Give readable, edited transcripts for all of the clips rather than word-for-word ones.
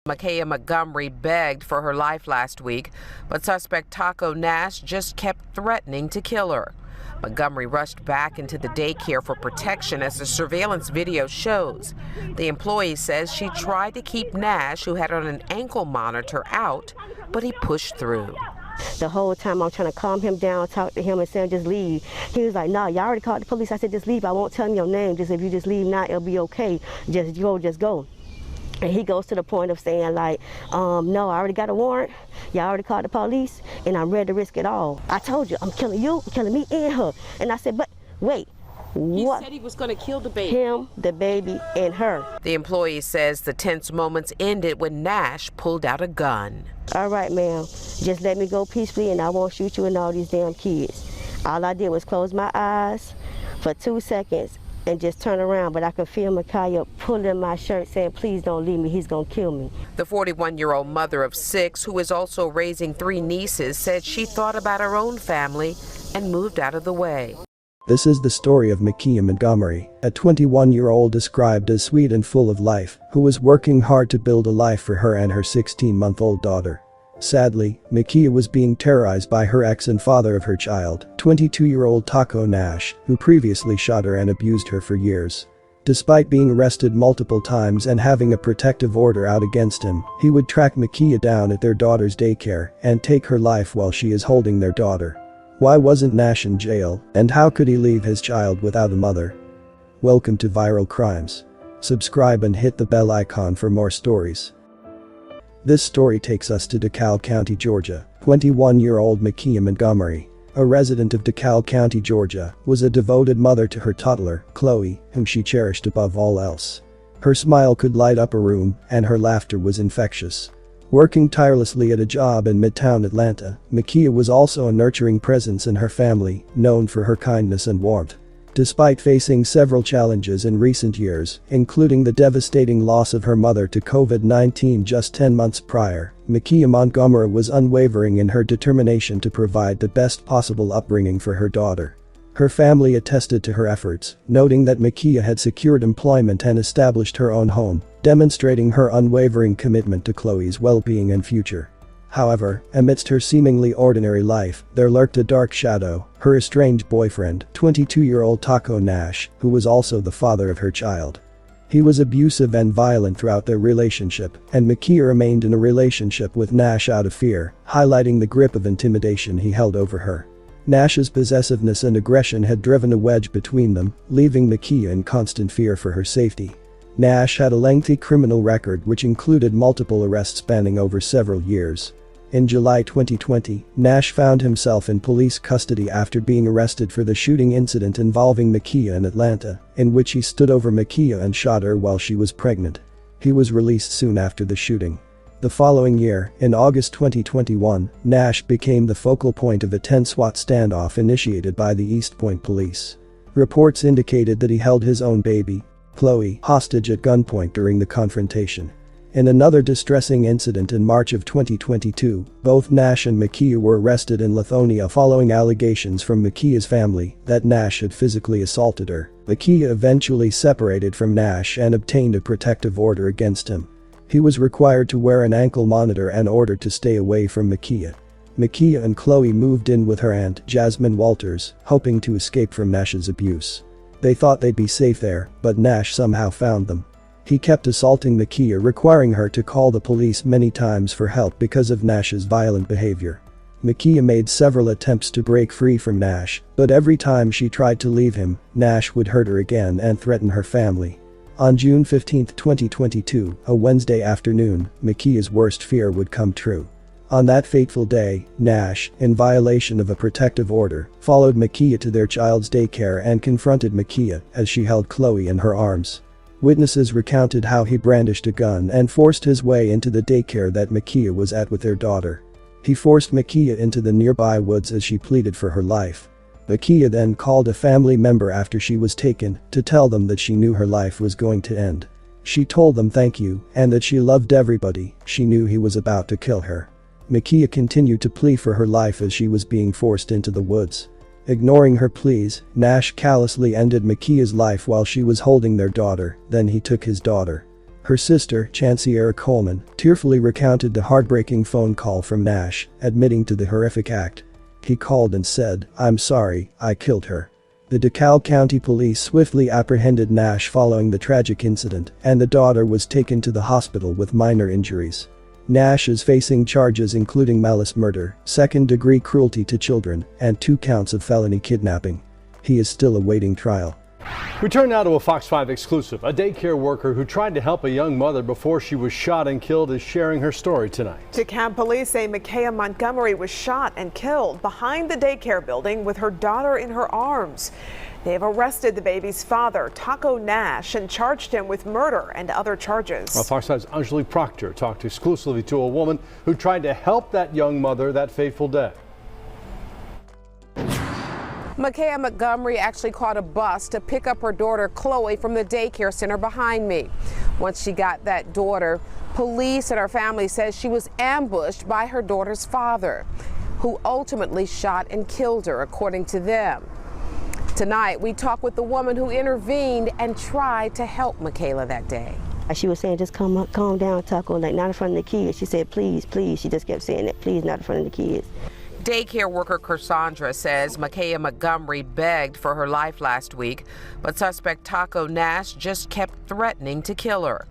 Michaela Montgomery begged for her life last week, but suspect Taco Nash just kept threatening to kill her. Montgomery rushed back into the daycare for protection, as the surveillance video shows. The employee says she tried to keep Nash, who had on an ankle monitor, out, but he pushed through. The whole time I'm trying to calm him down, talk to him and say, just leave. He was like, no, y'all already called the police. I said, just leave. I won't tell them your name. Just if you just leave now, it'll be okay. Just go. And he goes to the point of saying like, no, I already got a warrant. Y'all already called the police and I'm ready to risk it all. I told you, I'm killing you, I'm killing me and her. And I said, but wait. What? He said he was going to kill the baby. Him, the baby, and her. The employee says the tense moments ended when Nash pulled out a gun. All right, ma'am, just let me go peacefully and I won't shoot you and all these damn kids. All I did was close my eyes for 2 seconds and just turn around, but I could feel Michaela pulling my shirt saying, please don't leave me, he's gonna kill me. The 41-year-old mother of 6, who is also raising 3 nieces, said she thought about her own family and moved out of the way. This is the story of Michaela Montgomery, a 21-year-old described as sweet and full of life, who was working hard to build a life for her and her 16-month-old daughter. Sadly, Michaela was being terrorized by her ex and father of her child, 22-year-old Taco Nash, who previously shot her and abused her for years. Despite being arrested multiple times and having a protective order out against him, he would track Michaela down at their daughter's daycare and take her life while she is holding their daughter. Why wasn't Nash in jail, and how could he leave his child without a mother? Welcome to Viral Crimes. Subscribe and hit the bell icon for more stories. This story takes us to DeKalb County, Georgia. 21-year-old Michaela Montgomery, a resident of DeKalb County, Georgia, was a devoted mother to her toddler, Chloe, whom she cherished above all else. Her smile could light up a room, and her laughter was infectious. Working tirelessly at a job in Midtown Atlanta, Michaela was also a nurturing presence in her family, known for her kindness and warmth. Despite facing several challenges in recent years, including the devastating loss of her mother to COVID-19 just 10 months prior, Michaela Montgomery was unwavering in her determination to provide the best possible upbringing for her daughter. Her family attested to her efforts, noting that Michaela had secured employment and established her own home, demonstrating her unwavering commitment to Chloe's well-being and future. However, amidst her seemingly ordinary life, there lurked a dark shadow: her estranged boyfriend, 22-year-old Taco Nash, who was also the father of her child. He was abusive and violent throughout their relationship, and Michaela remained in a relationship with Nash out of fear, highlighting the grip of intimidation he held over her. Nash's possessiveness and aggression had driven a wedge between them, leaving Michaela in constant fear for her safety. Nash had a lengthy criminal record which included multiple arrests spanning over several years. In July 2020, Nash found himself in police custody after being arrested for the shooting incident involving Michaela in Atlanta, in which he stood over Michaela and shot her while she was pregnant. He was released soon after the shooting. The following year, in August 2021, Nash became the focal point of a tense SWAT standoff initiated by the East Point police. Reports indicated that he held his own baby, Chloe, hostage at gunpoint during the confrontation. In another distressing incident in March of 2022, both Nash and Michaela were arrested in Lithonia following allegations from Michaela's family that Nash had physically assaulted her. Michaela eventually separated from Nash and obtained a protective order against him. He was required to wear an ankle monitor and ordered to stay away from Michaela. Michaela and Chloe moved in with her aunt, Jasmine Walters, hoping to escape from Nash's abuse. They thought they'd be safe there, but Nash somehow found them. He kept assaulting Michaela, requiring her to call the police many times for help because of Nash's violent behavior. Michaela made several attempts to break free from Nash, but every time she tried to leave him, Nash would hurt her again and threaten her family. On June 15, 2022, a Wednesday afternoon, Michaela's worst fear would come true. On that fateful day, Nash, in violation of a protective order, followed Michaela to their child's daycare and confronted Michaela as she held Chloe in her arms. Witnesses recounted how he brandished a gun and forced his way into the daycare that Michaela was at with their daughter. He forced Michaela into the nearby woods as she pleaded for her life. Michaela then called a family member after she was taken to tell them that she knew her life was going to end. She told them thank you and that she loved everybody. She knew he was about to kill her. Michaela continued to plead for her life as she was being forced into the woods. Ignoring her pleas, Nash callously ended Michaela's life while she was holding their daughter, then he took his daughter. Her sister, Chanciera Coleman, tearfully recounted the heartbreaking phone call from Nash, admitting to the horrific act. He called and said, "I'm sorry, I killed her." The DeKalb County Police swiftly apprehended Nash following the tragic incident, and the daughter was taken to the hospital with minor injuries. Nash is facing charges including malice murder, second-degree cruelty to children, and 2 counts of felony kidnapping. He is still awaiting trial. We turn now to a Fox 5 exclusive. A daycare worker who tried to help a young mother before she was shot and killed is sharing her story tonight. DeKalb police say Michaela Montgomery was shot and killed behind the daycare building with her daughter in her arms. They have arrested the baby's father, Taco Nash, and charged him with murder and other charges. Well, Fox 5's Anjali Proctor talked exclusively to a woman who tried to help that young mother that fateful day. Michaela Montgomery actually caught a bus to pick up her daughter Chloe from the daycare center behind me. Once she got that daughter, police and her family says she was ambushed by her daughter's father, who ultimately shot and killed her, according to them. Tonight, we talk with the woman who intervened and tried to help Michaela that day. She was saying, just calm down, Taco, like not in front of the kids. She said, please, please. She just kept saying that, please, not in front of the kids. Daycare worker Cassandra says Michaela Montgomery begged for her life last week, but suspect Taco Nash just kept threatening to kill her.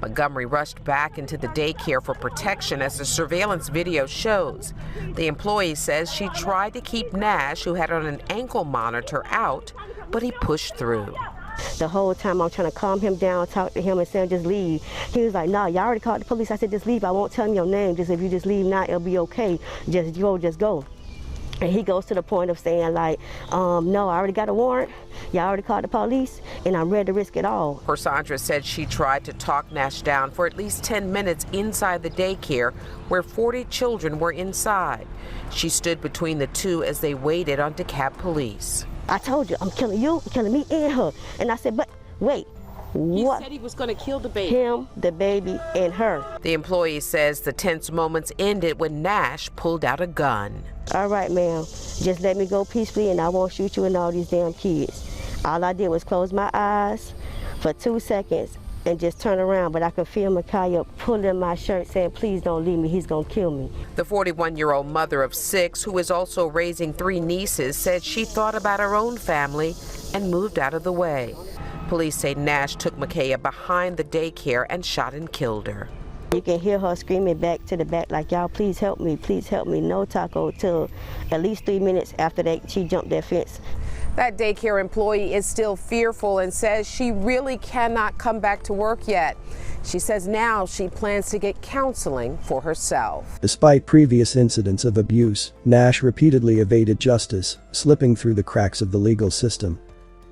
Montgomery rushed back into the daycare for protection, as the surveillance video shows. The employee says she tried to keep Nash, who had on an ankle monitor, out, but he pushed through. The whole time I'm trying to calm him down, talk to him and say, just leave. He was like, no, y'all already called the police. I said, just leave. I won't tell him your name. Just if you just leave now, it'll be okay. Just go. And he goes to the point of saying like, no, I already got a warrant. Y'all already called the police and I'm ready to risk it all. Cassandra said she tried to talk Nash down for at least 10 minutes inside the daycare where 40 children were inside. She stood between the two as they waited on DeKalb police. I told you, I'm killing you, I'm killing me and her. And I said, but wait, what? He said he was going to kill the baby. Him, the baby, and her. The employee says the tense moments ended when Nash pulled out a gun. All right, ma'am, just let me go peacefully and I won't shoot you and all these damn kids. All I did was close my eyes for 2 seconds and just turn around, but I could feel Michaela pulling my shirt saying, please don't leave me, he's gonna kill me. The 41-year-old mother of 6, who is also raising 3 nieces, said she thought about her own family and moved out of the way. Police say Nash took Michaela behind the daycare and shot and killed her. You can hear her screaming back to the back like, y'all, please help me, no Taco, till at least 3 minutes after that she jumped that fence. That daycare employee is still fearful and says she really cannot come back to work yet. She says now she plans to get counseling for herself. Despite previous incidents of abuse, Nash repeatedly evaded justice, slipping through the cracks of the legal system.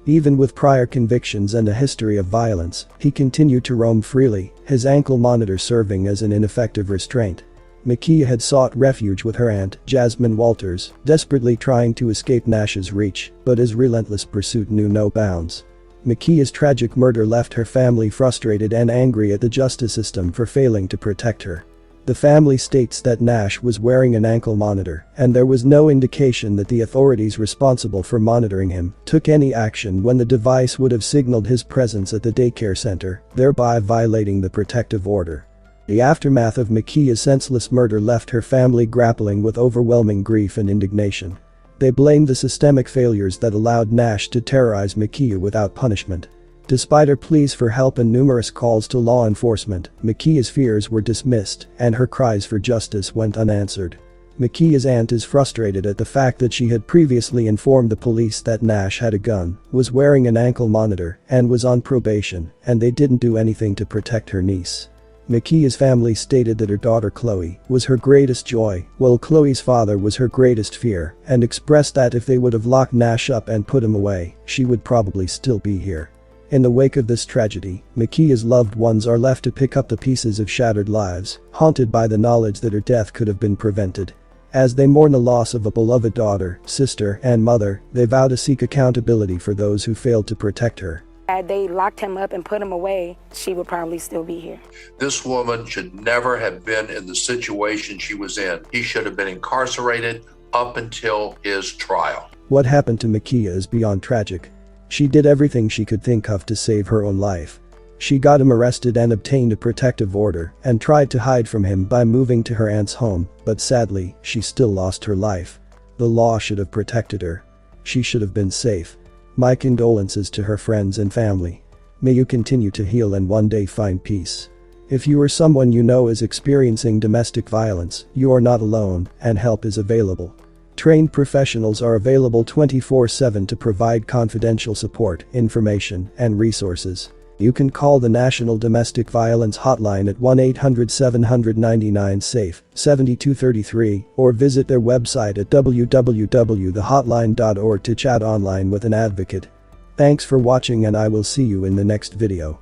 Even with prior convictions and a history of violence, he continued to roam freely, his ankle monitor serving as an ineffective restraint. Michaela had sought refuge with her aunt, Jasmine Walters, desperately trying to escape Nash's reach, but his relentless pursuit knew no bounds. Michaela's tragic murder left her family frustrated and angry at the justice system for failing to protect her. The family states that Nash was wearing an ankle monitor, and there was no indication that the authorities responsible for monitoring him took any action when the device would have signaled his presence at the daycare center, thereby violating the protective order. The aftermath of Michaela's senseless murder left her family grappling with overwhelming grief and indignation. They blamed the systemic failures that allowed Nash to terrorize Michaela without punishment. Despite her pleas for help and numerous calls to law enforcement, Michaela's fears were dismissed, and her cries for justice went unanswered. Michaela's aunt is frustrated at the fact that she had previously informed the police that Nash had a gun, was wearing an ankle monitor, and was on probation, and they didn't do anything to protect her niece. Michaela's family stated that her daughter Chloe was her greatest joy, while Chloe's father was her greatest fear, and expressed that if they would have locked Nash up and put him away, she would probably still be here. In the wake of this tragedy, Michaela's loved ones are left to pick up the pieces of shattered lives, haunted by the knowledge that her death could have been prevented. As they mourn the loss of a beloved daughter, sister, and mother, they vow to seek accountability for those who failed to protect her. Had they locked him up and put him away, she would probably still be here. This woman should never have been in the situation she was in. He should have been incarcerated up until his trial. What happened to Michaela is beyond tragic. She did everything she could think of to save her own life. She got him arrested and obtained a protective order and tried to hide from him by moving to her aunt's home, but sadly, she still lost her life. The law should have protected her. She should have been safe. My condolences to her friends and family. May you continue to heal and one day find peace. If you or someone you know is experiencing domestic violence, you are not alone and help is available. Trained professionals are available 24/7 to provide confidential support, information, and resources. You can call the National Domestic Violence Hotline at 1-800-799-SAFE, 7233, or visit their website at www.thehotline.org to chat online with an advocate. Thanks for watching and I will see you in the next video.